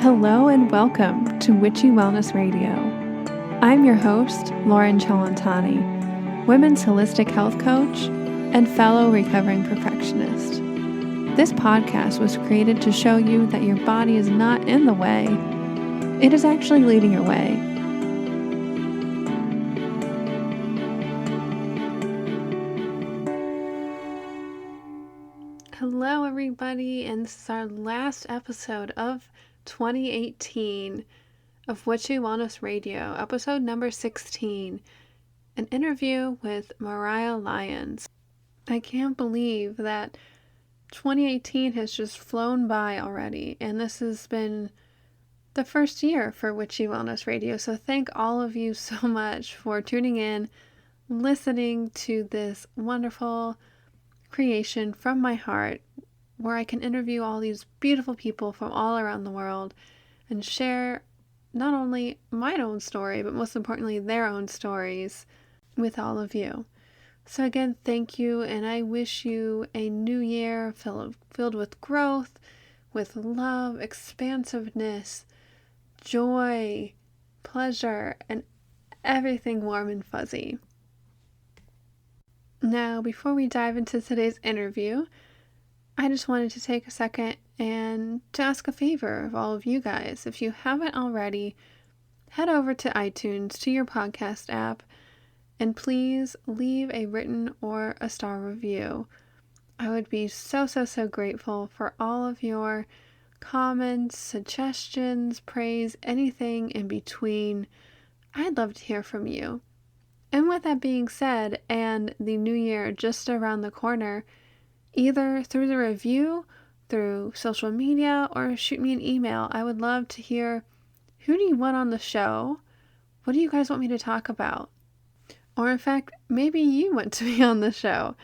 Hello and welcome to Witchy Wellness Radio. I'm your host, Loren Cellentani, women's holistic health coach and fellow recovering perfectionist. This podcast was created to show you that your body is not in the way, it is actually leading your way. Hello everybody, and this is our last episode of 2018 of Witchy Wellness Radio, episode number 16, an interview with Mariah Lyons. I can't believe that 2018 has just flown by already, and this has been the first year for Witchy Wellness Radio, so thank all of you so much for tuning in, listening to this wonderful creation from my heart, where I can interview all these beautiful people from all around the world and share not only my own story, but most importantly, their own stories with all of you. So again, thank you, and I wish you a new year filled with growth, with love, expansiveness, joy, pleasure, and everything warm and fuzzy. Now, before we dive into today's interview, I just wanted to take a second and to ask a favor of all of you guys. If you haven't already, head over to iTunes, to your podcast app, and please leave a written or a star review. I would be so grateful for all of your comments, suggestions, praise, anything in between. I'd love to hear from you. And with that being said, and the new year just around the corner, either through the review, through social media, or shoot me an email. I would love to hear, who do you want on the show? What do you guys want me to talk about? Or in fact, maybe you want to be on the show.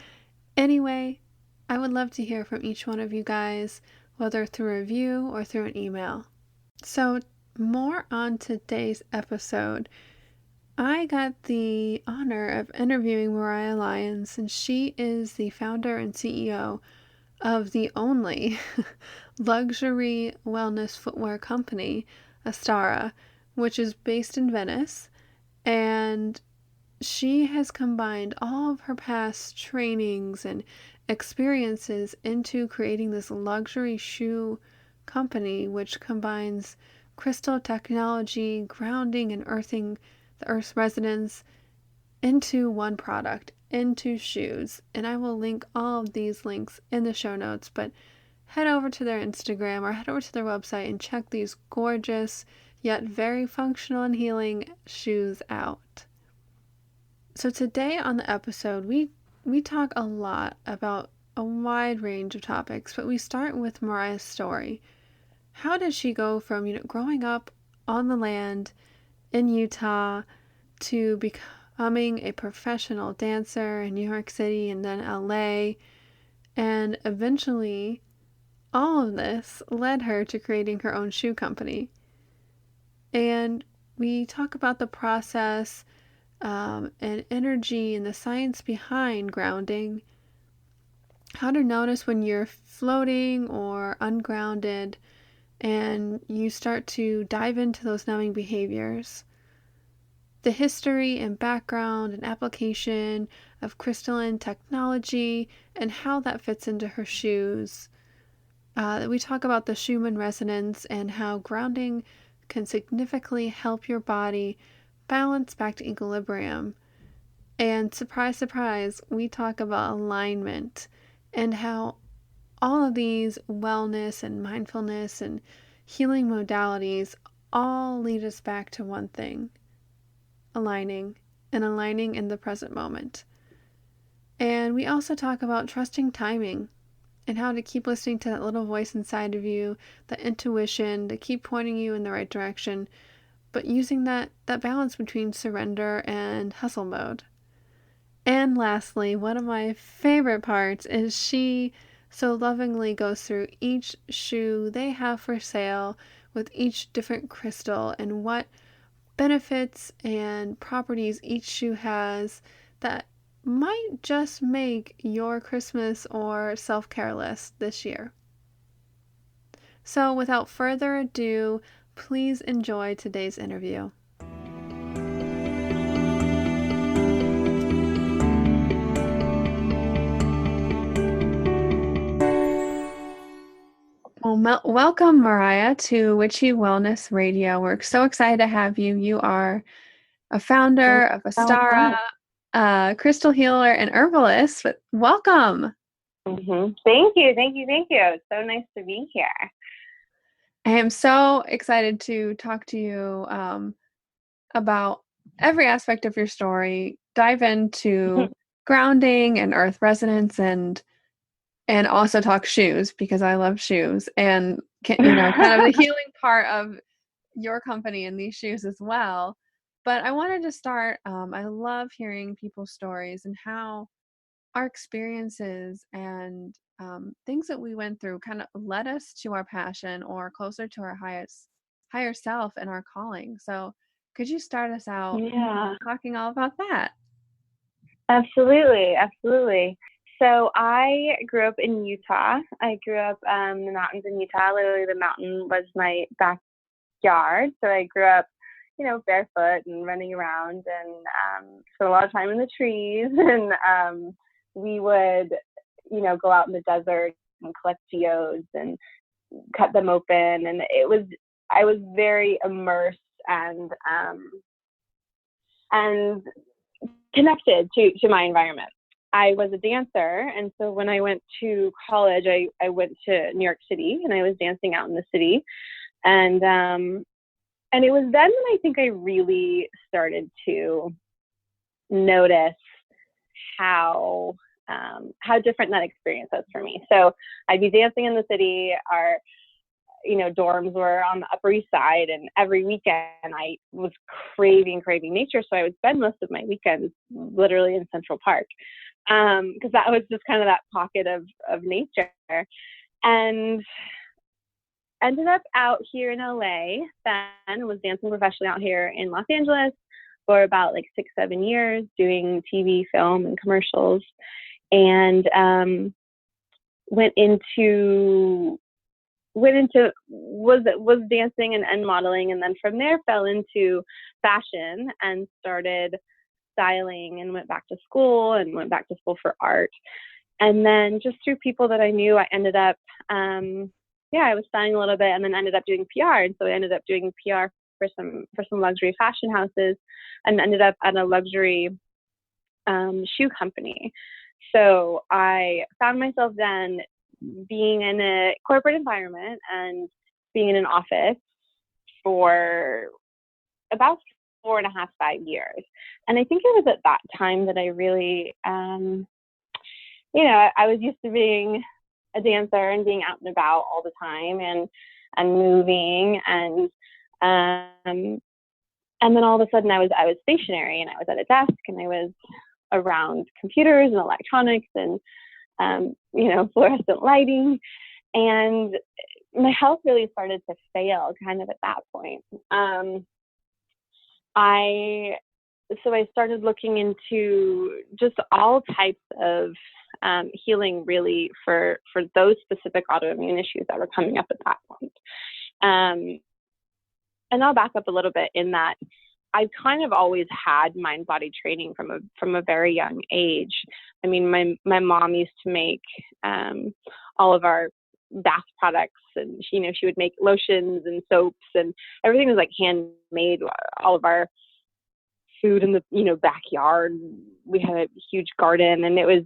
Anyway, I would love to hear from each one of you guys, whether through a review or through an email. So more on today's episode. I got the honor of interviewing Mariah Lyons, and she is the founder and CEO of the only luxury wellness footwear company, ASTARA, which is based in Venice, and she has combined all of her past trainings and experiences into creating this luxury shoe company, which combines crystal technology, grounding and earthing the Earth's resonance into one product, into shoes. And I will link all of these links in the show notes, but head over to their Instagram or head over to their website and check these gorgeous yet very functional and healing shoes out. So today on the episode, we talk a lot about a wide range of topics, but we start with Mariah's story. How did she go from, growing up on the land in Utah to becoming a professional dancer in New York City and then LA, and eventually all of this led her to creating her own shoe company. And we talk about the process and energy and the science behind grounding, how to notice when you're floating or ungrounded, and you start to dive into those numbing behaviors. The history and background and application of crystalline technology and how that fits into her shoes. We talk about the Shumann Resonance and how grounding can significantly help your body balance back to equilibrium. And surprise, surprise, we talk about alignment and how all of these wellness and mindfulness and healing modalities all lead us back to one thing: aligning in the present moment. And we also talk about trusting timing and how to keep listening to that little voice inside of you, that intuition, to keep pointing you in the right direction, but using that balance between surrender and hustle mode. And lastly, one of my favorite parts is she so lovingly goes through each shoe they have for sale with each different crystal and what benefits and properties each shoe has that might just make your Christmas or self-care list this year. So without further ado, please enjoy today's interview. Well, welcome, Mariah, to Witchy Wellness Radio. We're so excited to have you. You are a founder of ASTARA, crystal healer, and herbalist. But welcome. Mm-hmm. Thank you. It's so nice to be here. I am so excited to talk to you about every aspect of your story, dive into grounding and earth resonance, and also talk shoes because I love shoes, and kind of the healing part of your company and these shoes as well. But I wanted to start, I love hearing people's stories and how our experiences and things that we went through kind of led us to our passion or closer to our higher self and our calling. So could you start us out talking all about that? Absolutely. So I grew up in Utah. I grew up in the mountains in Utah. Literally, the mountain was my backyard. So I grew up, barefoot and running around, and spent a lot of time in the trees. And we would, go out in the desert and collect geodes and cut them open. And I was very immersed and connected to my environment. I was a dancer, and so when I went to college, I went to New York City, and I was dancing out in the city, and it was then when I think I really started to notice how different that experience was for me. So I'd be dancing in the city. Our dorms were on the Upper East Side, and every weekend I was craving nature. So I would spend most of my weekends literally in Central Park, because that was just kind of that pocket of nature. And ended up out here in LA then, was dancing professionally out here in Los Angeles for about 6-7 years, doing TV, film, and commercials, and was dancing and modeling, and then from there fell into fashion and started styling, and went back to school for art. And then just through people that I knew, I ended up I was styling a little bit, and then ended up doing PR. And so I ended up doing PR for some luxury fashion houses, and ended up at a luxury shoe company. So I found myself then being in a corporate environment and being in an office for about 4.5-5 years. And I think it was at that time that I really, I was used to being a dancer and being out and about all the time and moving, and then all of a sudden I was stationary, and I was at a desk, and I was around computers and electronics and fluorescent lighting, and my health really started to fail kind of at that point. I started looking into just all types of healing, really, for those specific autoimmune issues that were coming up at that point. And I'll back up a little bit in that I've kind of always had mind-body training from a very young age. I mean, my mom used to make all of our bath products, and she would make lotions and soaps, and everything was handmade. All of our food in the backyard. We had a huge garden, and it was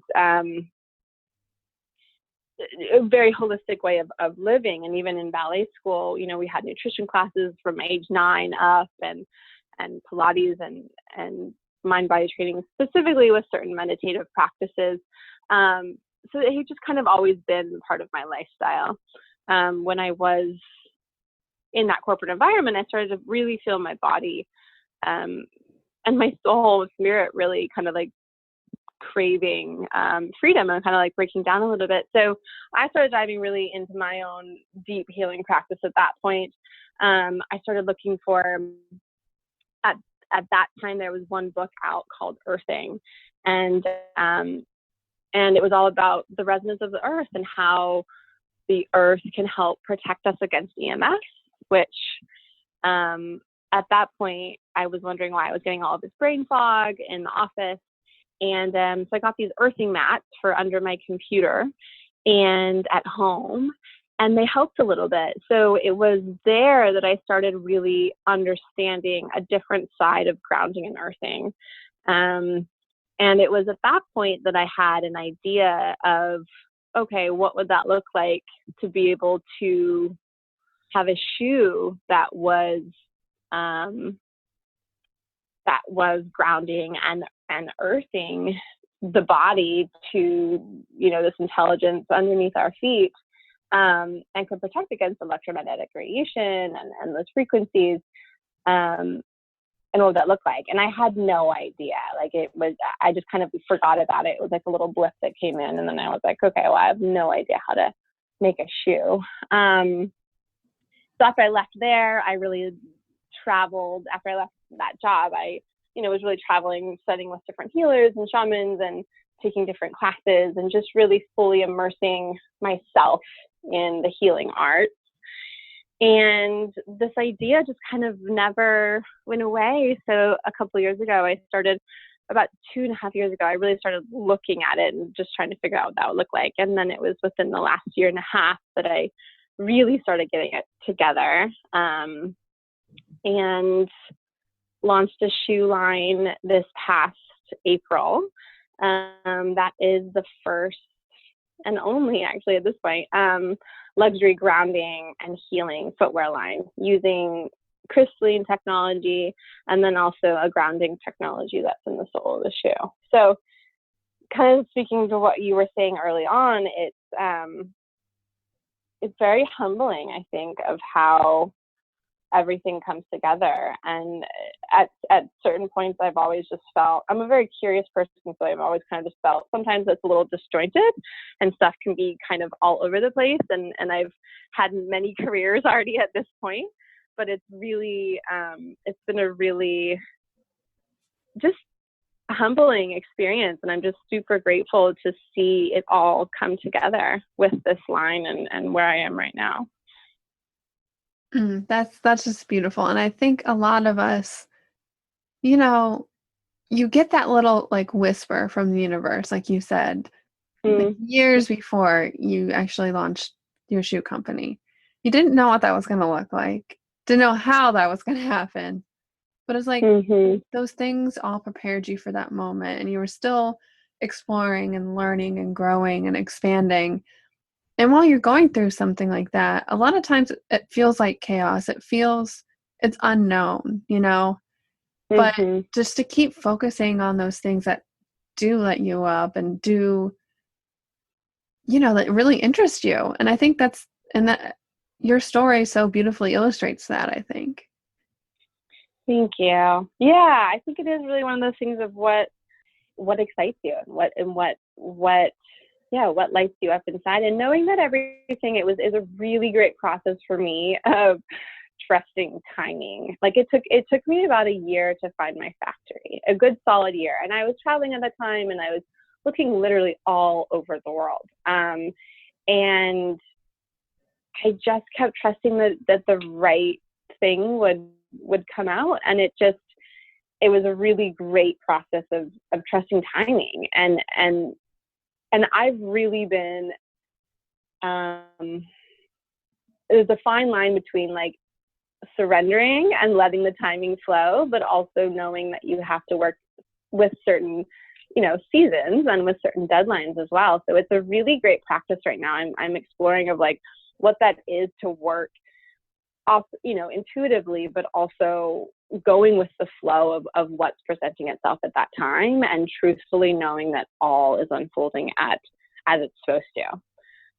a very holistic way of living. And even in ballet school, we had nutrition classes from age 9 up, and Pilates and mind-body training, specifically with certain meditative practices. So it just kind of always been part of my lifestyle. When I was in that corporate environment, I started to really feel my body and my soul and spirit really kind of craving freedom, and kind of breaking down a little bit. So I started diving really into my own deep healing practice at that point. I started looking for, at that time, there was one book out called Earthing, and it was all about the resonance of the earth and how the earth can help protect us against EMS, which at that point, I was wondering why I was getting all of this brain fog in the office. And so I got these earthing mats for under my computer and at home, and they helped a little bit. So it was there that I started really understanding a different side of grounding and earthing. And it was at that point that I had an idea of, okay, what would that look like to be able to have a shoe that was grounding and earthing the body to, this intelligence underneath our feet, and could protect against electromagnetic radiation and those frequencies, and what would that look like? And I had no idea. I just kind of forgot about it. It was like a little blip that came in, and then I was like, okay, well, I have no idea how to make a shoe. So after I left there, I really traveled. After I left that job, I was really traveling, studying with different healers and shamans and taking different classes and just really fully immersing myself in the healing arts. And this idea just kind of never went away. So a couple of years ago, about 2.5 years ago, I really started looking at it and just trying to figure out what that would look like. And then it was within the last 1.5 years that I really started getting it together, and launched a shoe line this past April. That is the first and only, actually, at this point, luxury grounding and healing footwear line using Crystalline Technology, and then also a grounding technology that's in the sole of the shoe. So kind of speaking to what you were saying early on, it's very humbling, I think, of how everything comes together. And at certain points, I've always just felt, I'm a very curious person, so I've always kind of just felt sometimes it's a little disjointed and stuff can be kind of all over the place. And I've had many careers already at this point, but it's really, it's been a really just humbling experience. And I'm just super grateful to see it all come together with this line and where I am right now. That's just beautiful. And I think a lot of us, you get that little whisper from the universe, like you said, years before you actually launched your shoe company. You didn't know what that was going to look like, didn't know how that was going to happen. But it's like those things all prepared you for that moment, and you were still exploring and learning and growing and expanding. And while you're going through something like that, a lot of times it feels like chaos. It's unknown, but just to keep focusing on those things that do let you up and do, that really interest you. And I think that your story so beautifully illustrates that, I think. Thank you. Yeah, I think it is really one of those things of what excites you and what lights you up inside, and knowing that everything is a really great process for me of trusting timing. Like it took me about 1 year to find my factory, a good solid year. And I was traveling at the time, and I was looking literally all over the world. And I just kept trusting that the right thing would come out. And it was a really great process of trusting timing. And I've really been, there's a fine line between surrendering and letting the timing flow, but also knowing that you have to work with certain, seasons and with certain deadlines as well. So it's a really great practice right now. I'm exploring of what that is to work also, intuitively, but also going with the flow of what's presenting itself at that time, and truthfully knowing that all is unfolding as it's supposed to.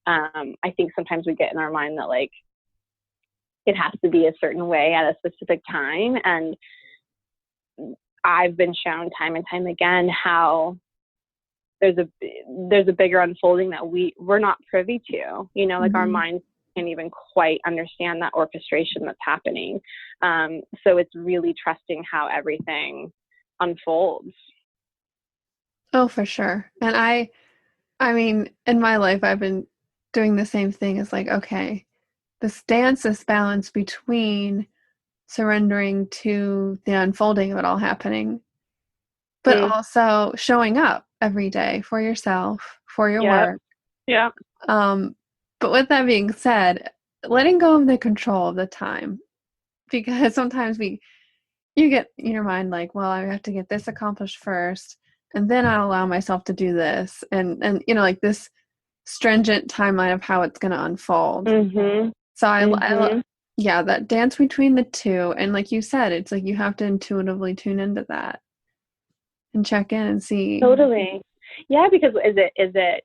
I think sometimes we get in our mind that it has to be a certain way at a specific time. And I've been shown time and time again how there's a bigger unfolding that we're not privy to, our minds can't even quite understand that orchestration that's happening. So it's really trusting how everything unfolds. Oh, for sure. And I mean, in my life, I've been doing the same thing as like, okay, this dance, this balance between surrendering to the unfolding of it all happening, but also showing up every day for yourself, for your work. Yeah. But with that being said, letting go of the control of the time, because sometimes you get in your mind like, well, I have to get this accomplished first, and then I'll allow myself to do this, and like this stringent timeline of how it's going to unfold. So yeah, that dance between the two, and like you said, it's like you have to intuitively tune into that and check in and see. Totally. Yeah, because is it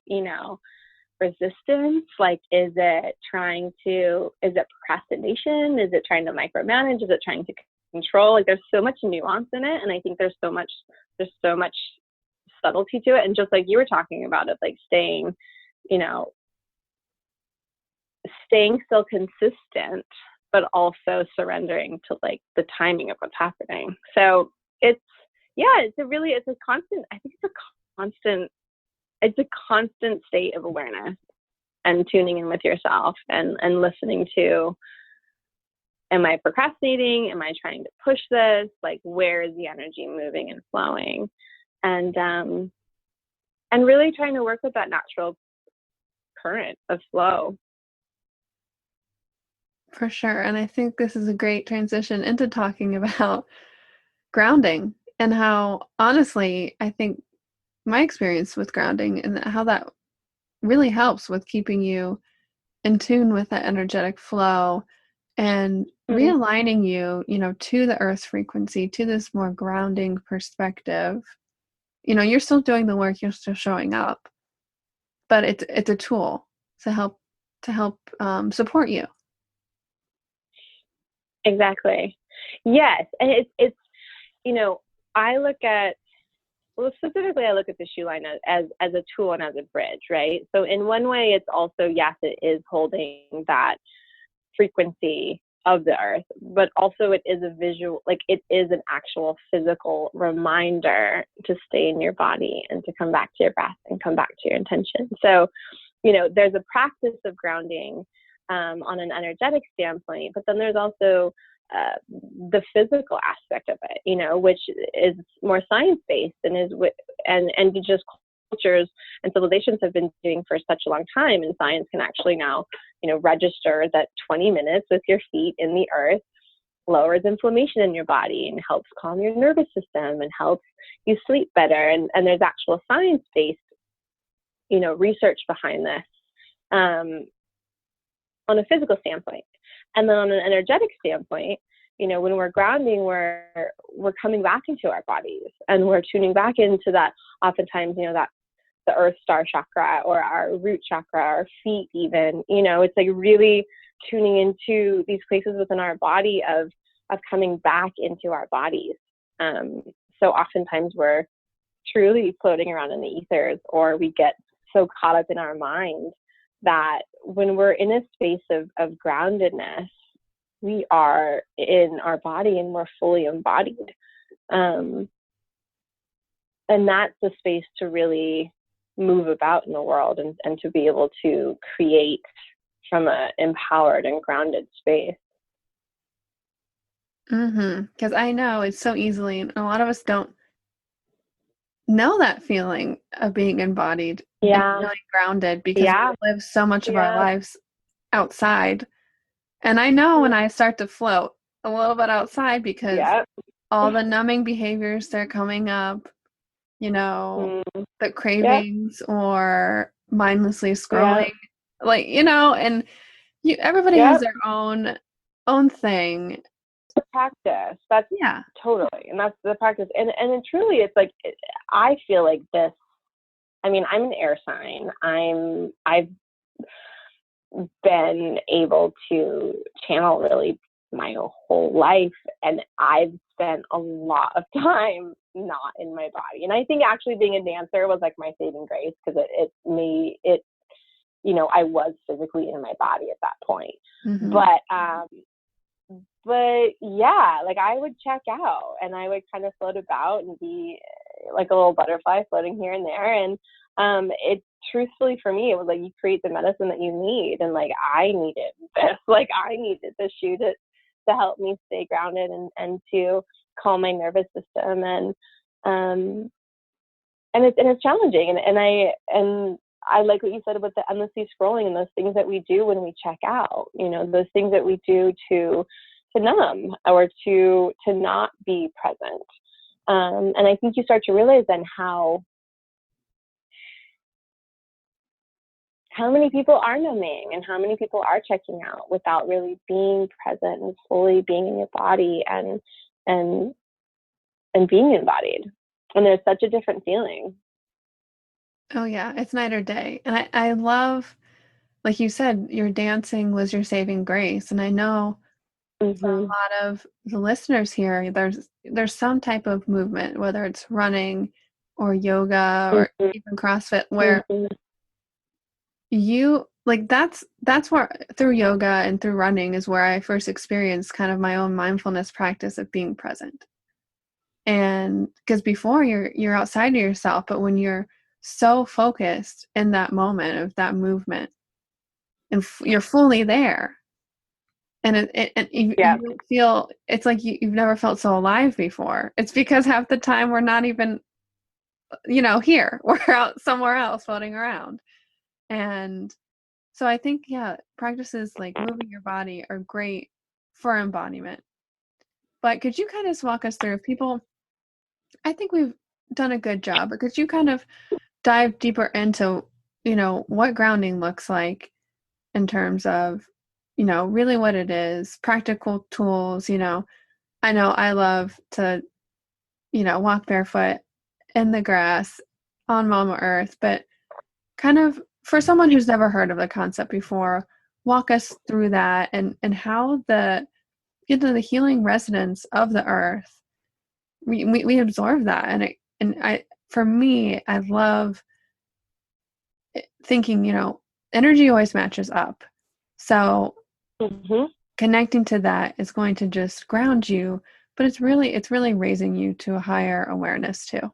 resistance? Like, is it procrastination? Is it trying to micromanage? Is it trying to control? Like, there's so much nuance in it, and I think there's so much subtlety to it. And just like you were talking about it, like staying still consistent, but also surrendering to like the timing of what's happening. So it's a constant, I think it's a constant state of awareness and tuning in with yourself and listening to, am I procrastinating? Am I trying to push this? Like, where is the energy moving and flowing? And really trying to work with that natural current of flow. For sure. And I think this is a great transition into talking about grounding and how, honestly, I think my experience with grounding and how that really helps with keeping you in tune with that energetic flow and realigning you, to the earth's frequency, to this more grounding perspective. You're still doing the work, you're still showing up, but it's a tool to help support you. Exactly. Yes. And it's I look at the shoe line as a tool and as a bridge, right? So in one way, it's also, yes, it is holding that frequency of the earth, but also it is a visual, like it is an actual physical reminder to stay in your body and to come back to your breath and come back to your intention. So, there's a practice of grounding on an energetic standpoint, but then there's also the physical aspect of it, which is more science-based and just cultures and civilizations have been doing for such a long time. And science can actually now, register that 20 minutes with your feet in the earth lowers inflammation in your body and helps calm your nervous system and helps you sleep better. And there's actual science-based, research behind this on a physical standpoint. And then on an energetic standpoint, when we're grounding, we're coming back into our bodies and we're tuning back into that, oftentimes, that the earth star chakra or our root chakra, our feet even, it's like really tuning into these places within our body of coming back into our bodies. So oftentimes we're truly floating around in the ethers, or we get so caught up in our mind that when we're in a space of groundedness, we are in our body and we're fully embodied. And that's the space to really move about in the world and to be able to create from an empowered and grounded space. Because I know it's so easily, and a lot of us don't know that feeling of being embodied and really grounded because we live so much of our lives outside. And I know when I start to float a little bit outside because all the numbing behaviors, they're coming up, the cravings or mindlessly scrolling, and everybody has their own thing. The practice. That's totally. And that's the practice. And then truly it's like, I feel like this, I mean, I'm an air sign. I've been able to channel really my whole life, and I've spent a lot of time not in my body. And I think actually being a dancer was like my saving grace, because it I was physically in my body at that point. But yeah, like I would check out and I would kind of float about and be like a little butterfly floating here and there. And truthfully for me, it was like, you create the medicine that you need. And like, I needed this, like I needed this shoe to help me stay grounded and to calm my nervous system. And it's challenging. And I like what you said about the endlessly scrolling and those things that we do when we check out, those things that we do to numb or to not be present. And I think you start to realize then how many people are numbing and how many people are checking out without really being present and fully being in your body and being embodied. And there's such a different feeling. Oh yeah, it's night or day. And I love, like you said, your dancing was your saving grace. And I know for a lot of the listeners here, there's some type of movement, whether it's running or yoga or even CrossFit, where you like that's where through yoga and through running is where I first experienced kind of my own mindfulness practice of being present. And because before you're outside of yourself, but when you're so focused in that moment of that movement and you're fully there, and you feel it's like you've never felt so alive before. It's because half the time we're not even here, we're out somewhere else floating around. And so I think practices like moving your body are great for embodiment. But could you kind of walk us through, if people, I think we've done a good job, but could you kind of dive deeper into what grounding looks like in terms of really what it is, practical tools. I know I love to walk barefoot in the grass on Mama Earth, but kind of for someone who's never heard of the concept before, walk us through that and how the healing resonance of the earth, we absorb that. For me, I love thinking, energy always matches up. So connecting to that is going to just ground you, but it's really raising you to a higher awareness too.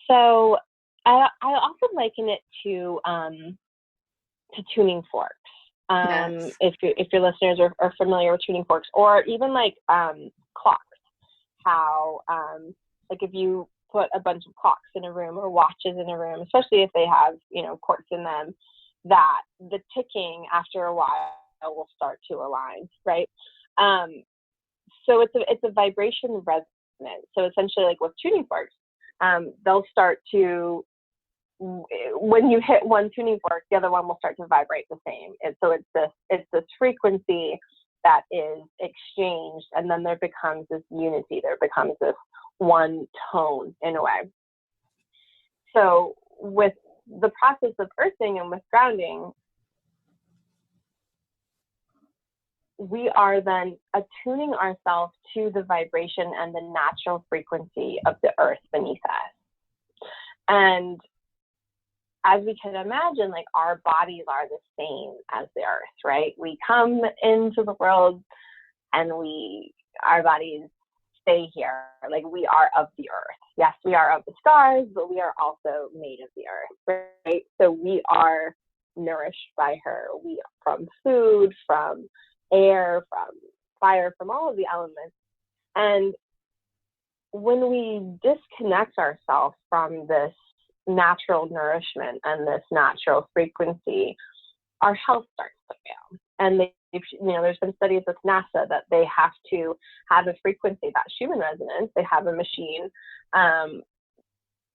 So I often liken it to tuning forks. Yes. If your listeners are familiar with tuning forks, or even like clocks, how like if you put a bunch of clocks in a room or watches in a room, especially if they have quartz in them, that the ticking after a while will start to align, right? So it's a vibration resonance. So essentially, like with tuning forks, they'll start to, when you hit one tuning fork, the other one will start to vibrate the same. And so it's this frequency that is exchanged, and then there becomes this unity. There becomes this one tone in a way. So with the process of earthing and with grounding, we are then attuning ourselves to the vibration and the natural frequency of the earth beneath us. And as we can imagine, like our bodies are the same as the earth, right? We come into the world and our bodies stay here. Like we are of the earth. Yes, we are of the stars, but we are also made of the earth, right? So we are nourished by her. We from food, from air, from fire, from all of the elements. And when we disconnect ourselves from this natural nourishment and this natural frequency, our health starts to fail. And there's been studies with NASA that they have to have a frequency, that Shumann Resonance. They have a machine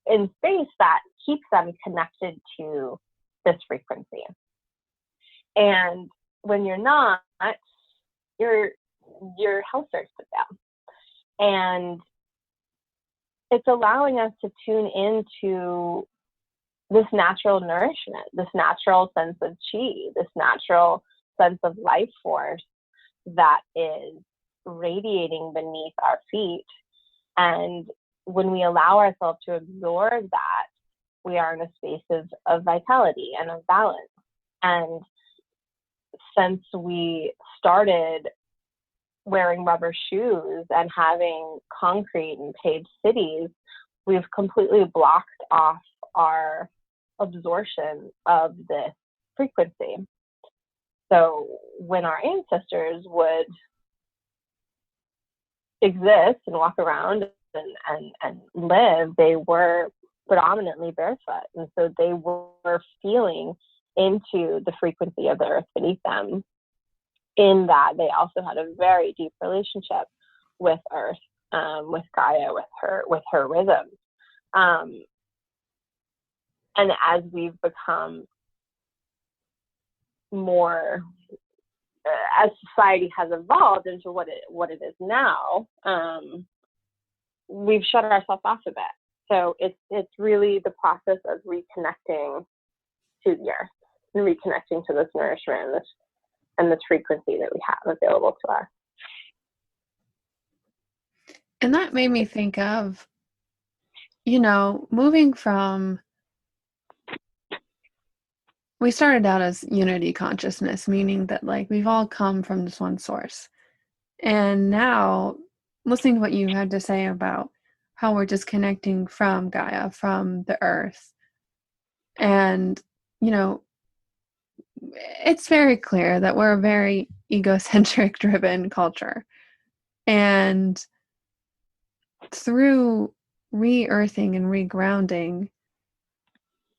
in space that keeps them connected to this frequency. And when you're not, your health starts to fail. And it's allowing us to tune into this natural nourishment, this natural sense of chi, this natural sense of life force that is radiating beneath our feet. And when we allow ourselves to absorb that, we are in a space of vitality and of balance. And since we started wearing rubber shoes and having concrete and paved cities, we've completely blocked off our absorption of this frequency. So when our ancestors would exist and walk around and live, they were predominantly barefoot. And so they were feeling into the frequency of the earth beneath them. In that, they also had a very deep relationship with earth, with Gaia, with her rhythms. And as we've become more, as society has evolved into what it is now, we've shut ourselves off a bit. So it's really the process of reconnecting to the earth and reconnecting to this nourishment and this frequency that we have available to us. And that made me think of, you know, moving from, we started out as unity consciousness, meaning that like we've all come from this one source. And now listening to what you had to say about how we're disconnecting from Gaia, from the earth. And, you know, it's very clear that we're a very egocentric driven culture. And through re-earthing and regrounding,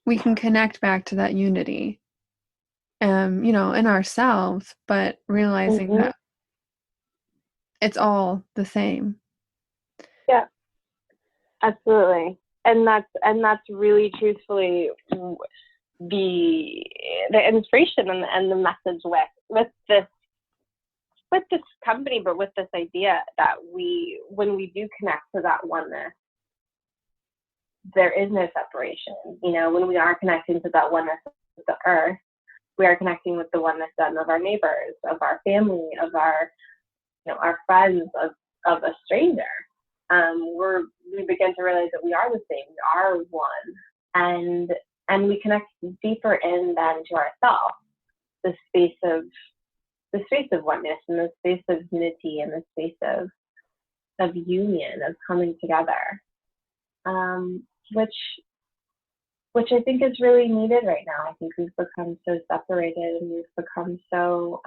we can connect back to that unity, you know, in ourselves, but realizing that it's all the same. Yeah, absolutely. And that's really truthfully the inspiration and the message with this company, but with this idea that when we do connect to that oneness, there is no separation. You know, when we are connecting to that oneness of the earth, we are connecting with the oneness then of our neighbors, of our family, of our, you know, our friends, of a stranger. We begin to realize that we are the same, we are one, and we connect deeper in then to ourselves, the space of oneness, and the space of unity, and the space of union, of coming together, which I think is really needed right now. I think we've become so separated, and we've become so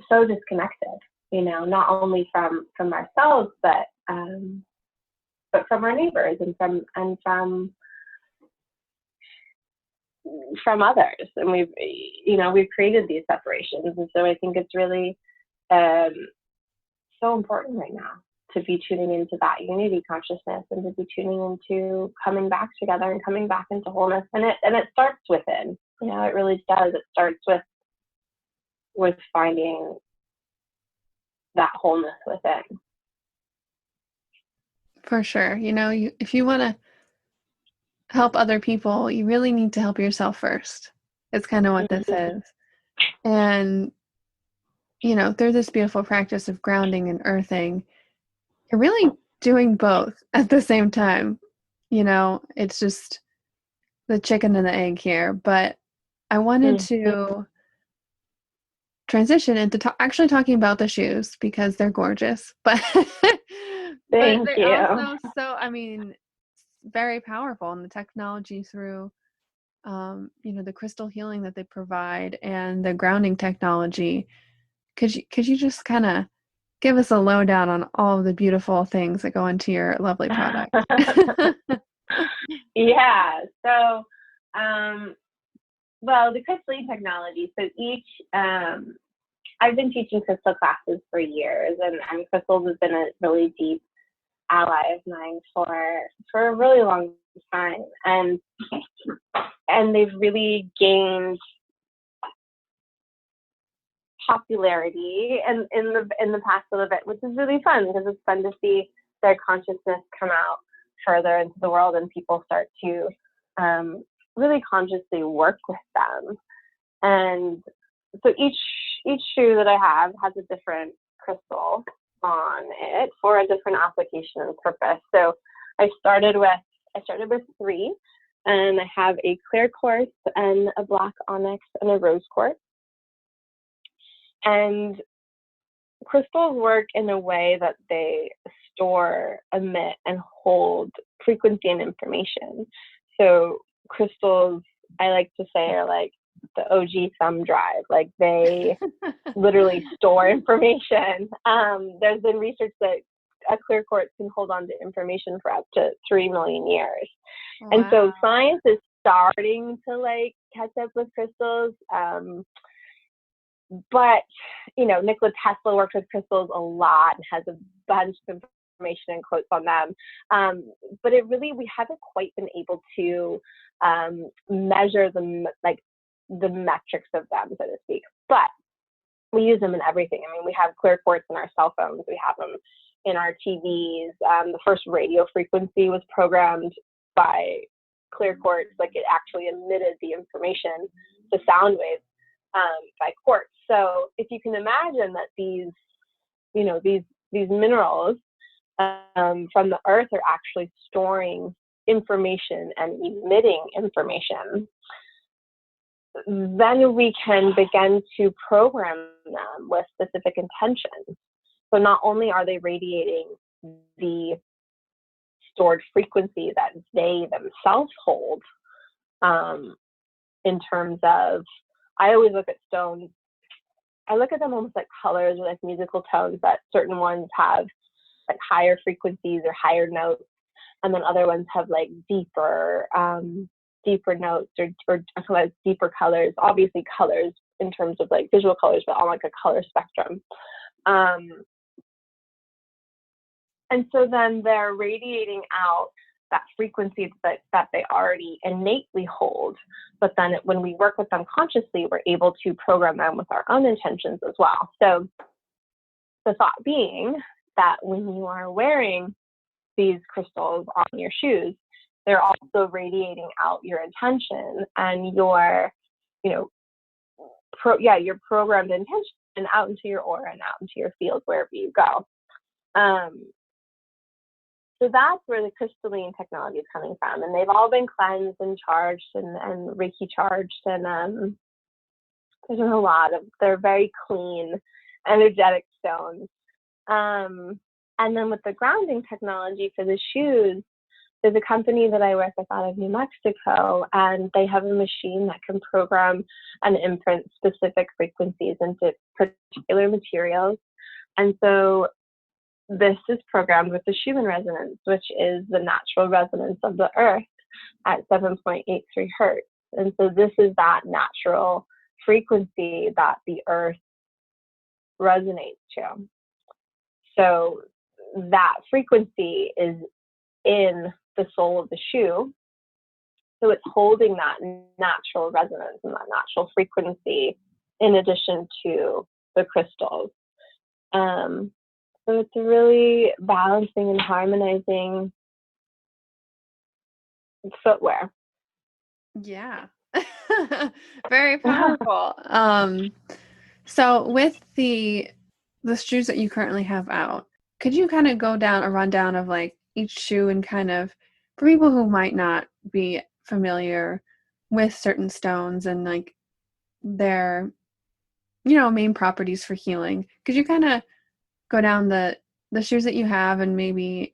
disconnected. You know, not only from ourselves, but from our neighbors and from others. And we've created these separations, and so I think it's really so important right now to be tuning into that unity consciousness, and to be tuning into coming back together and coming back into wholeness. And it starts within. You know, it really does. It starts with finding that wholeness within. For sure. You know, if you want to help other people, you really need to help yourself first. It's kind of what this is. And, you know, through this beautiful practice of grounding and earthing, you're really doing both at the same time. You know, it's just the chicken and the egg here. But I wanted to transition into actually talking about the shoes, because they're gorgeous. But Thank you. Also, so, I mean, very powerful, and the technology through, you know, the crystal healing that they provide and the grounding technology. Could you just kind of give us a lowdown on all of the beautiful things that go into your lovely product? Yeah. So, well, the Crystalline Technology. So I've been teaching crystal classes for years, and crystals has been a really deep ally of mine for a really long time, and they've really gained popularity and in the past little bit, which is really fun, because it's fun to see their consciousness come out further into the world, and people start to really consciously work with them. And so each shoe that I have has a different crystal on it for a different application and purpose. So I started with 3, and I have a clear quartz and a black onyx and a rose quartz. And crystals work in a way that they store, emit, and hold frequency and information. So crystals, I like to say, are like the OG thumb drive. Like they literally store information. There's been research that a clear quartz can hold on to information for up to 3 million years. Wow. And so science is starting to like catch up with crystals. But, you know, Nikola Tesla worked with crystals a lot and has a bunch of information and quotes on them. But it really, we haven't quite been able to measure the metrics of them, so to speak. But we use them in everything. I mean, we have clear quartz in our cell phones. We have them in our TVs. The first radio frequency was programmed by clear quartz. Like it actually emitted the information, the sound waves, by quartz. So if you can imagine that these, you know, these minerals from the earth are actually storing information and emitting information, then we can begin to program them with specific intentions. So not only are they radiating the stored frequency that they themselves hold, in terms of, I always look at stones, I look at them almost like colors or like musical tones, that certain ones have like higher frequencies or higher notes, and then other ones have like deeper notes or deeper colors, obviously colors in terms of like visual colors, but on like a color spectrum. And so then they're radiating out that frequency that they already innately hold. But then when we work with them consciously, we're able to program them with our own intentions as well. So the thought being that when you are wearing these crystals on your shoes, they're also radiating out your intention and your, you know, your programmed intention out into your aura and out into your field wherever you go. So that's where the crystalline technology is coming from. And they've all been cleansed and charged and Reiki charged. And there's a lot of, they're very clean, energetic stones. And then with the grounding technology for the shoes, there's a company that I work with out of New Mexico, and they have a machine that can program and imprint specific frequencies into particular materials. And so this is programmed with the Shumann Resonance, which is the natural resonance of the earth at 7.83 hertz. And so this is that natural frequency that the earth resonates to. So that frequency is in the sole of the shoe. So it's holding that natural resonance and that natural frequency in addition to the crystals. So it's really balancing and harmonizing footwear. Yeah. Very powerful. So with the shoes that you currently have out, could you kind of go down a rundown of like each shoe and kind of, for people who might not be familiar with certain stones and like their, you know, main properties for healing, could you kind of go down the shoes that you have and maybe,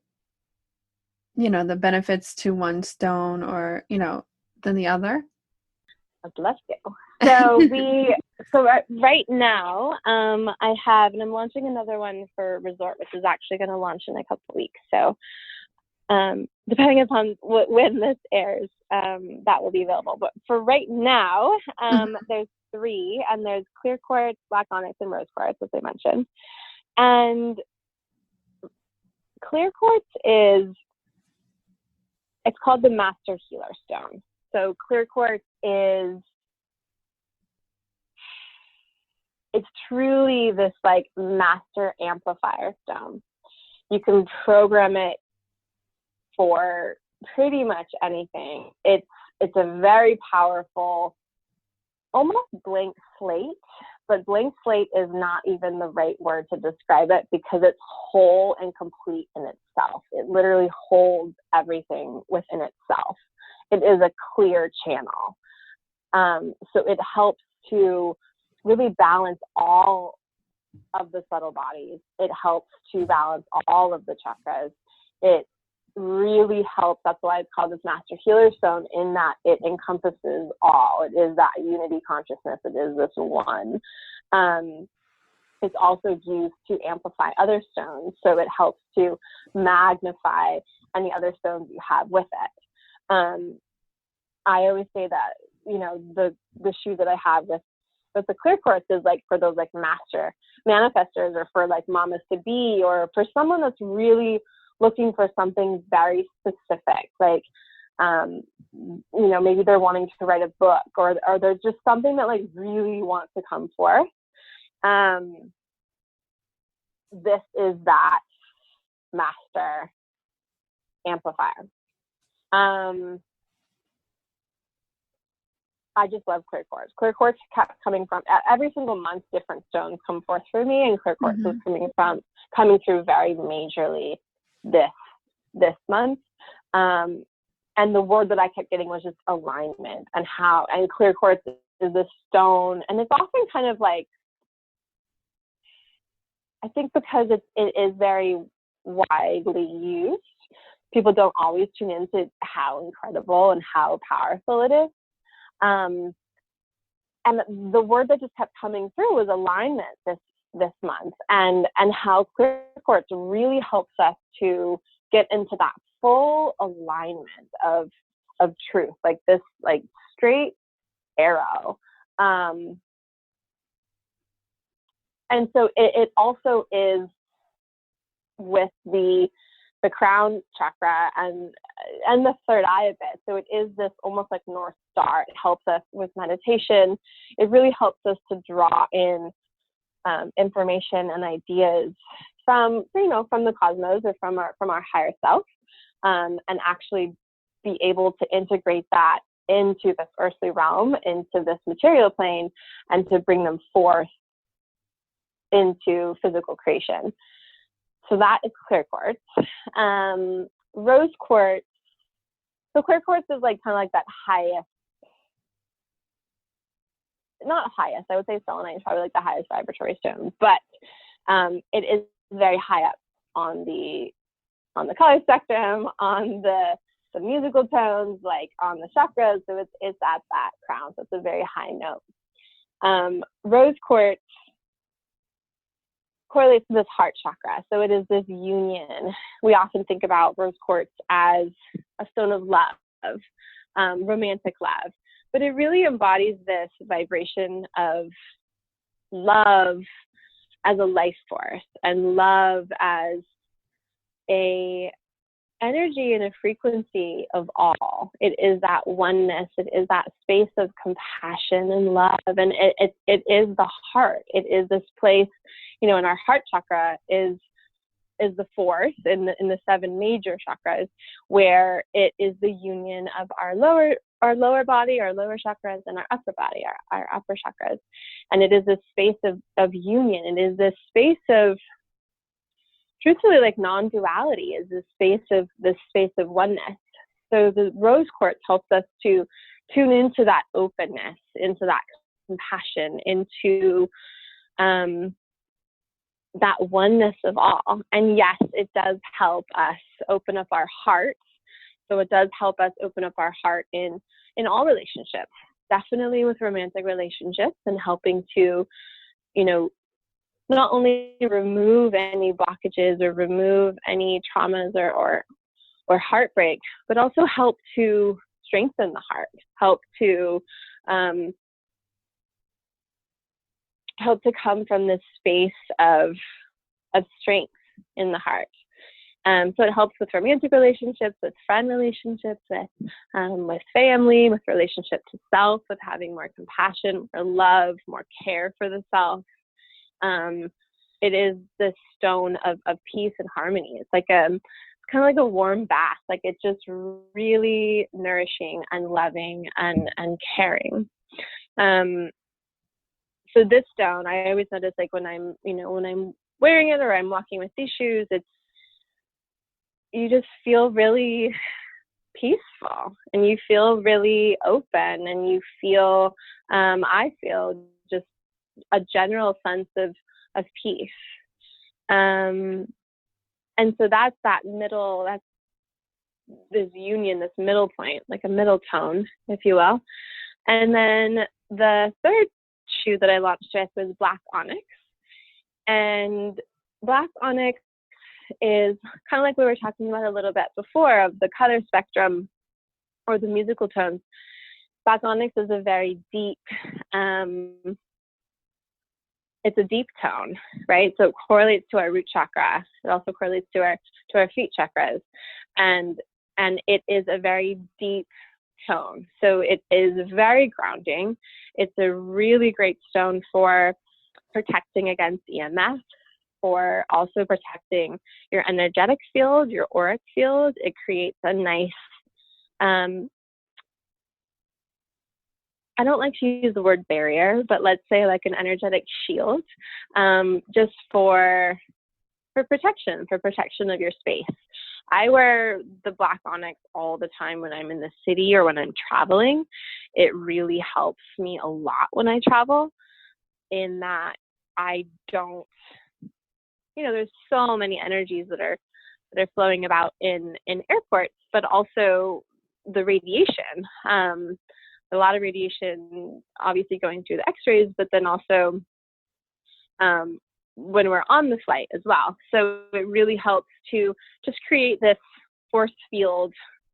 you know, the benefits to one stone or, you know, than the other? I'd love to. So right now, I have, and I'm launching another one for Resort, which is actually going to launch in a couple of weeks. So depending upon when this airs, that will be available. But for right now, there's 3, and there's clear quartz, black onyx, and rose quartz, as I mentioned. And clear quartz it's called the Master Healer Stone. So clear quartz it's truly this like master amplifier stone. You can program it for pretty much anything. It's a very powerful, almost blank slate, but blank slate is not even the right word to describe it because it's whole and complete in itself. It literally holds everything within itself. It is a clear channel. So it helps to really balance all of the subtle bodies. It helps to balance all of the chakras. It really helps. That's why it's called this Master Healer Stone, in that it encompasses all. It is that unity consciousness. It is this one. It's also used to amplify other stones. So it helps to magnify any other stones you have with it. I always say that, you know, the shoe that I have with the clear quartz is like for those like master manifestors, or for like mamas to be, or for someone that's really looking for something very specific, like, you know, maybe they're wanting to write a book, or there's just something that like really wants to come forth. This is that master amplifier. I just love clear quartz. Clear quartz kept coming from every single month. Different stones come forth for me, and clear quartz was coming through very majorly this month. And the word that I kept getting was just alignment, and clear quartz is this stone, and it's often kind of like, I think because it is very widely used, people don't always tune into how incredible and how powerful it is. And the word that just kept coming through was alignment this month, and how clear quartz really helps us to get into that full alignment of truth, like this like straight arrow. And so it also is with the crown chakra and the third eye a bit. So it is this almost like North Star. It helps us with meditation. It really helps us to draw in information and ideas from the cosmos, or from our higher self, and actually be able to integrate that into this earthly realm, into this material plane, and to bring them forth into physical creation. So that is clear quartz. Rose quartz. So clear quartz is like kind of like that highest, not highest, I would say selenite is probably like the highest vibratory stone, but it is very high up on the color spectrum, on the musical tones, like on the chakras. So it's at that crown. So it's a very high note. Rose quartz correlates to this heart chakra. So it is this union. We often think about rose quartz as a stone of love, romantic love, but it really embodies this vibration of love as a life force, and love as a energy and a frequency of all. It is that oneness. It is that space of compassion and love. And it is the heart. It is this place, you know, and our heart chakra is the fourth in the seven major chakras, where it is the union of our lower body, our lower chakras, and our upper body, our upper chakras. And it is this space of union. It is this space of, truthfully, like non-duality, is this space of oneness. So the rose quartz helps us to tune into that openness, into that compassion, into that oneness of all. And yes, it does help us open up our heart. So it does help us open up our heart in all relationships, definitely with romantic relationships, and helping to, you know, not only remove any blockages or remove any traumas or heartbreak, but also help to strengthen the heart, help to come from this space of strength in the heart. So it helps with romantic relationships, with friend relationships, with family, with relationship to self, with having more compassion, more love, more care for the self. It is this stone of peace and harmony. It's like it's kind of like a warm bath. Like it's just really nourishing and loving and caring. So this stone, I always notice, like when I'm wearing it or I'm walking with these shoes, you just feel really peaceful, and you feel really open, and you feel, I feel just a general sense of of peace. And so that's that middle, that's this union, this middle point, like a middle tone, if you will. And then the third shoe that I launched with was Black Onyx. And Black Onyx is kind of like we were talking about a little bit before, of the color spectrum or the musical tones. Black Onyx is a very deep, it's a deep tone, right? So it correlates to our root chakra. It also correlates to our feet chakras. And it is a very deep tone. So it is very grounding. It's a really great stone for protecting against EMF, for also protecting your energetic field, your auric field. It creates a nice, I don't like to use the word barrier, but let's say like an energetic shield, just for protection of your space. I wear the Black Onyx all the time when I'm in the city or when I'm traveling. It really helps me a lot when I travel, in that I don't, there's so many energies that are flowing about in airports, but also the radiation. A lot of radiation obviously going through the x-rays, but then also when we're on the flight as well. So it really helps to just create this force field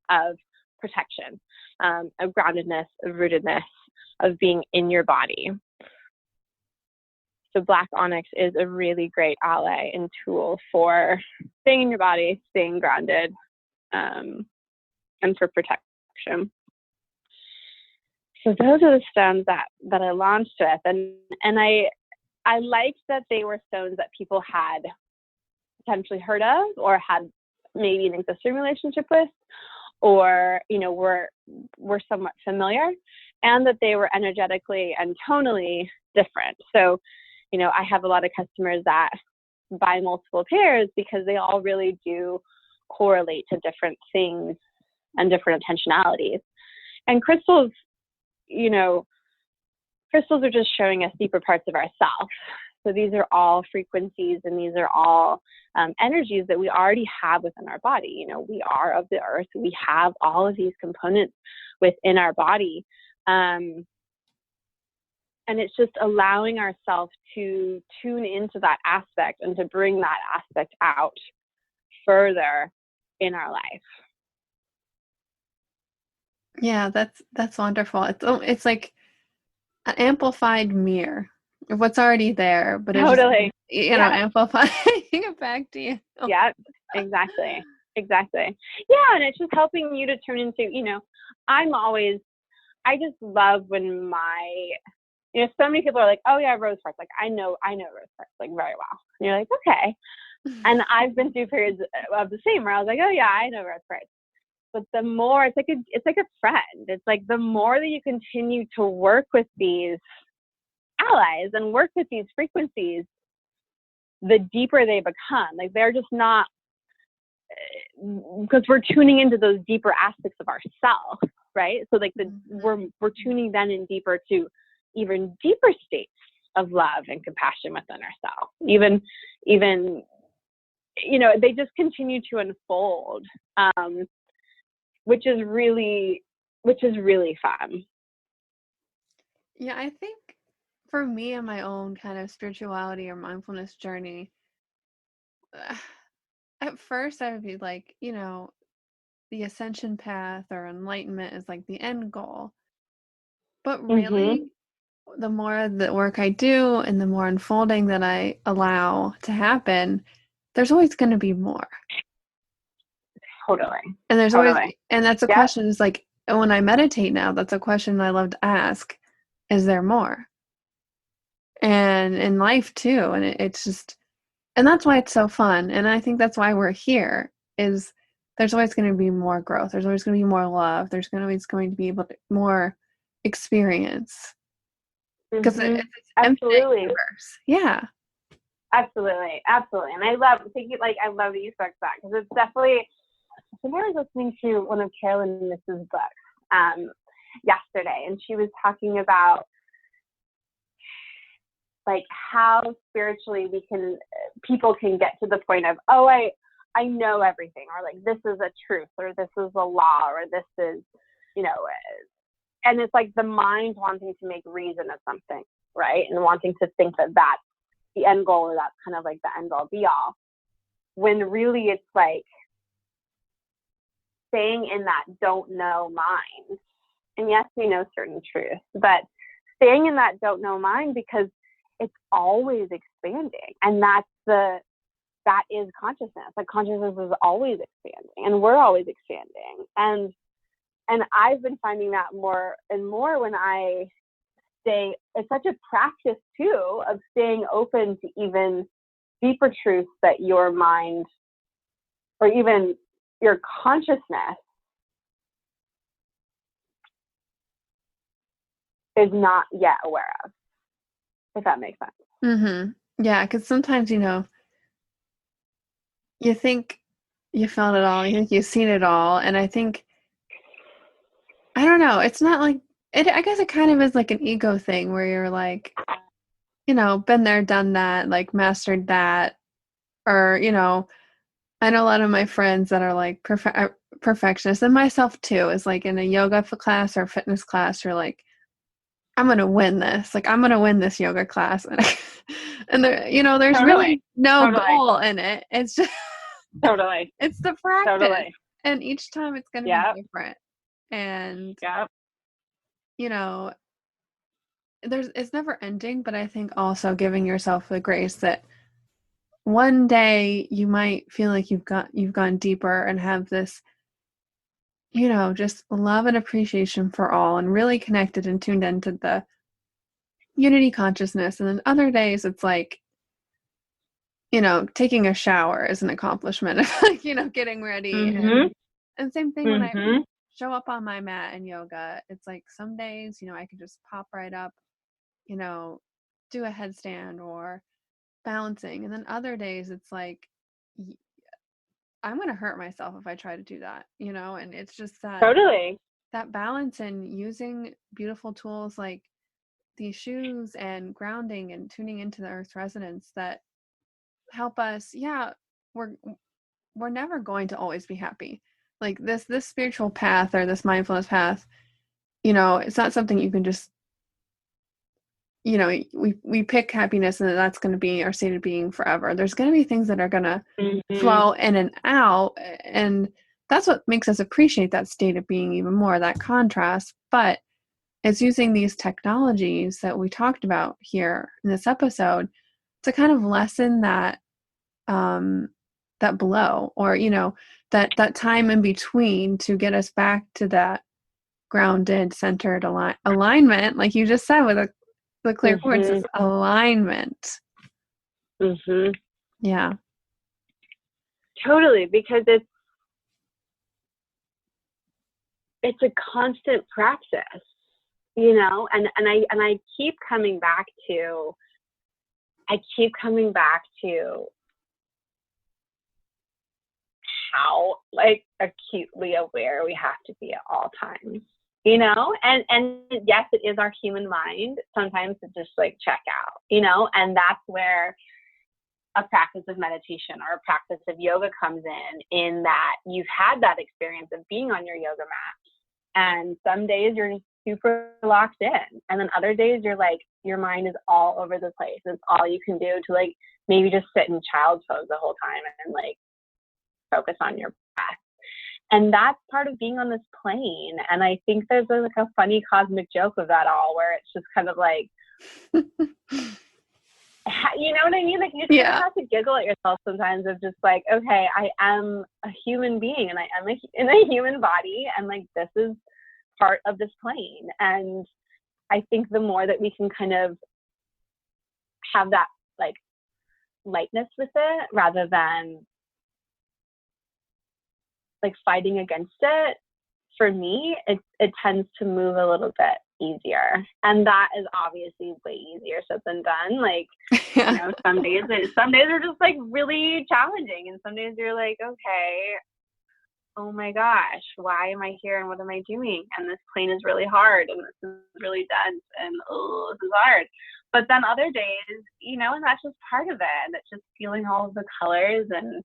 of protection, of groundedness, of rootedness, of being in your body. So Black Onyx is a really great ally and tool for staying in your body, staying grounded, and for protection. So those are the stones that I launched with, and I liked that they were stones that people had potentially heard of, or had maybe an existing relationship with, or were somewhat familiar, and that they were energetically and tonally different. So I have a lot of customers that buy multiple pairs because they all really do correlate to different things and different intentionalities. And crystals are just showing us deeper parts of ourselves. So these are all frequencies, and these are all energies that we already have within our body. We are of the earth. We have all of these components within our body. And it's just allowing ourselves to tune into that aspect and to bring that aspect out further in our life. Yeah, that's wonderful. It's like an amplified mirror of what's already there, but it's totally just, amplifying it back to you. Yeah, exactly. Yeah, and it's just helping you to turn into, I just love when so many people are like, oh yeah, rose quartz. Like I know rose quartz like very well. And you're like, okay. And I've been through periods of the same where I was like, oh yeah, I know rose quartz. But the more, it's like a friend. It's like the more that you continue to work with these allies and work with these frequencies, the deeper they become. Like they're just not, because we're tuning into those deeper aspects of ourselves, right? So like we're tuning then in deeper to even deeper states of love and compassion within ourselves. Even they just continue to unfold. Which is really fun. Yeah, I think for me and my own kind of spirituality or mindfulness journey, at first I would be like, the ascension path or enlightenment is like the end goal. But really, the more the work I do and the more unfolding that I allow to happen, there's always going to be more. Totally. And there's always, and that's a question, is like, when I meditate now, that's a question I love to ask. Is there more? And in life too. And it's just, and that's why it's so fun. And I think that's why we're here, is there's always going to be more growth. There's always going to be more love. There's always going to be more experience. Because it's absolutely universe. Yeah. Absolutely. And I love that you spoke to that, because it's definitely, I think I was listening to one of Carolyn Miss's books yesterday, and she was talking about like how spiritually people can get to the point of, I know everything, or like, this is a truth, or this is a law, or this is, and it's like the mind wanting to make reason of something, right? And wanting to think that that's the end goal, or that's kind of like the end all be all, when really it's like staying in that don't know mind. And yes, we know certain truths, but staying in that don't know mind, because it's always expanding. And that is consciousness. Like, consciousness is always expanding, and we're always expanding. And I've been finding that more and more when I stay. It's such a practice too, of staying open to even deeper truths that your mind, or even your consciousness, is not yet aware of, if that makes sense. Mm-hmm. Yeah, because sometimes, you think you felt it all, you think you've seen it all, and I think, I don't know, it's not like it. I guess it kind of is like an ego thing where you're like, been there, done that, like mastered that, or I know a lot of my friends that are like perfectionists, and myself too, is like in a yoga class or fitness class, you're like, I'm gonna win this. Like, I'm gonna win this yoga class, and there, there's Totally. really no goal in it. It's just totally. it's the practice, Totally. and each time it's gonna be different. And it's never ending. But I think also giving yourself the grace that one day you might feel like you've gone deeper and have this, just love and appreciation for all, and really connected and tuned into the unity consciousness. And then other days it's like, taking a shower is an accomplishment. Like, getting ready. Mm-hmm. And same thing when I show up on my mat in yoga. It's like some days, I can just pop right up, do a headstand or balancing. And then other days it's like, I'm going to hurt myself if I try to do that, and it's just that balance, and using beautiful tools like these shoes and grounding and tuning into the earth's resonance that help us. We're never going to always be happy. Like this spiritual path, or this mindfulness path, it's not something you can just, we pick happiness and that's going to be our state of being forever. There's going to be things that are going to flow in and out, and that's what makes us appreciate that state of being even more, that contrast. But it's using these technologies that we talked about here in this episode to kind of lessen that that blow, or that time in between, to get us back to that grounded, centered alignment, like you just said, with the clear words, is alignment. Yeah, totally, because it's a constant practice, and I keep coming back to how like acutely aware we have to be at all times, and yes, it is our human mind sometimes to just like check out, and that's where a practice of meditation or a practice of yoga comes in that you've had that experience of being on your yoga mat, and some days you're just super locked in, and then other days you're like, your mind is all over the place. It's all you can do to like maybe just sit in child's pose the whole time and like focus on your breath. And that's part of being on this plane. And I think there's like a funny cosmic joke of that all, where it's just kind of like, you know what I mean? Like, you just kind of have to giggle at yourself sometimes, of just like, okay, I am a human being, and I am in a human body, and like, this is part of this plane. And I think the more that we can kind of have that like lightness with it, rather than like fighting against it, for me, it tends to move a little bit easier. And that is obviously way easier said than done. Like, some days are just like really challenging, and some days you're like, okay, oh my gosh, why am I here, and what am I doing? And this plane is really hard, and this is really dense, and oh, this is hard. But then other days, and that's just part of it. And it's just feeling all of the colors and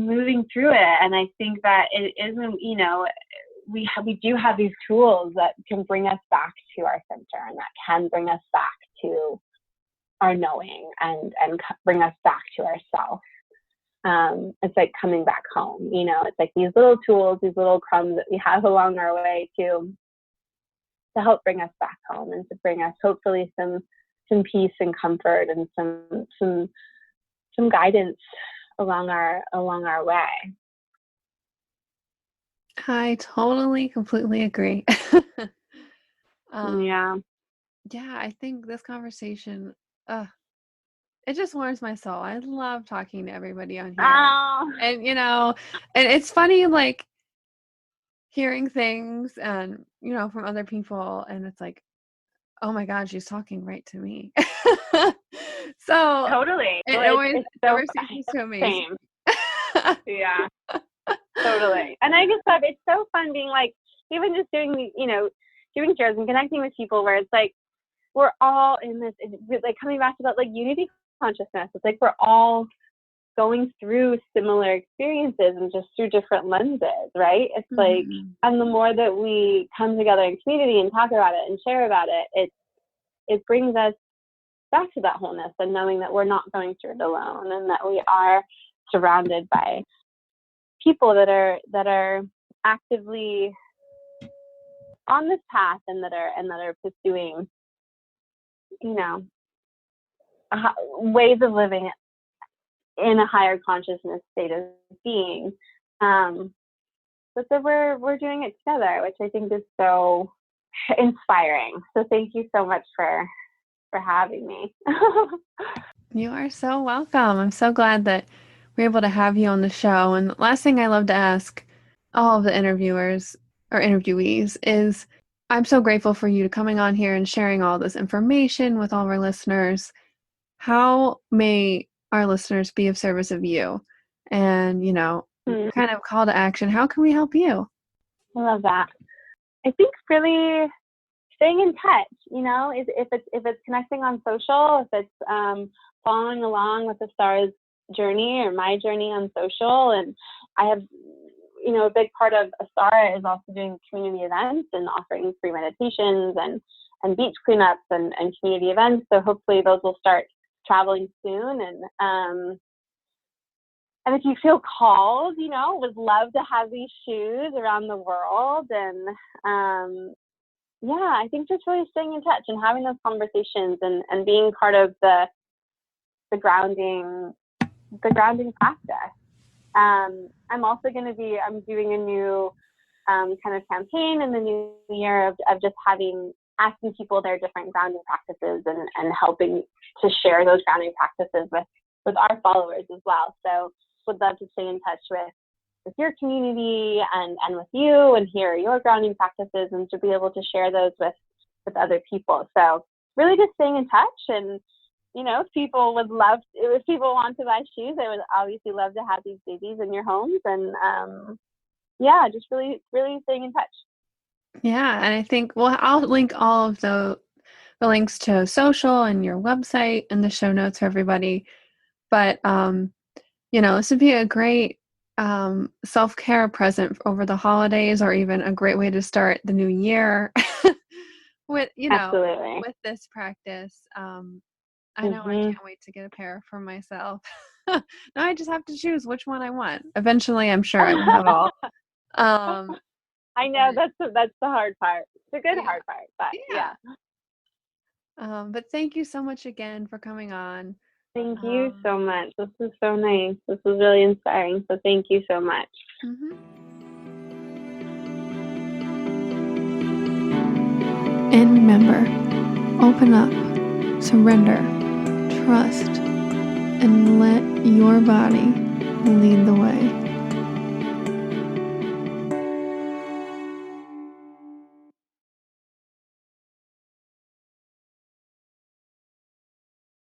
moving through it. And I think that it isn't, we do have these tools that can bring us back to our center, and that can bring us back to our knowing and bring us back to ourselves. It's like coming back home, it's like these little tools, these little crumbs that we have along our way to help bring us back home, and to bring us hopefully some peace and comfort and some guidance along our way. I totally, completely agree. Yeah, I think this conversation, it just warms my soul. I love talking to everybody on here. oh. And, and it's funny, like, hearing things and, from other people, and it's like, oh my God, she's talking right to me. So Totally. it always seems so amazing. Yeah, totally. And I just love, it's so fun being like, even just doing, doing shares and connecting with people where it's like, we're all in this, like coming back to that, like unity consciousness. It's like, we're all going through similar experiences and just through different lenses, right? It's like, and the more that we come together in community and talk about it and share about it, it brings us back to that wholeness, and knowing that we're not going through it alone, and that we are surrounded by people that are actively on this path, and that are pursuing, ways of living in a higher consciousness state of being. But that we're doing it together, which I think is so inspiring. So thank you so much for having me. You are so welcome. I'm so glad that we're able to have you on the show. And last thing I love to ask all of the interviewers or interviewees is, I'm so grateful for you coming on here and sharing all this information with all of our listeners. How may our listeners be of service of you? And, kind of call to action. How can we help you? I love that. I think really staying in touch, if it's connecting on social, if it's following along with ASTARA's journey or my journey on social. And I have, a big part of ASTARA is also doing community events and offering free meditations and beach cleanups and community events. So hopefully those will start traveling soon. And if you feel called, would love to have these shoes around the world. And I think just really staying in touch and having those conversations and being part of the grounding practice. I'm also I'm doing a new kind of campaign in the new year of just asking people their different grounding practices and helping to share those grounding practices with our followers as well. So would love to stay in touch with your community and with you, and hear your grounding practices, and to be able to share those with other people. So really just staying in touch. And if people want to buy shoes, I would obviously love to have these babies in your homes. And just really staying in touch. Yeah, and I think, I'll link all of the links to social and your website in the show notes for everybody. But this would be a great self-care present over the holidays, or even a great way to start the new year with Absolutely. with this practice. I know I can't wait to get a pair for myself. Now I just have to choose which one I want. Eventually, I'm sure I will have all. I know that's the hard part. It's a good hard part, but yeah. But thank you so much again for coming on. Thank you so much. This was so nice. This was really inspiring. So thank you so much. And remember, open up, surrender, trust, and let your body lead the way.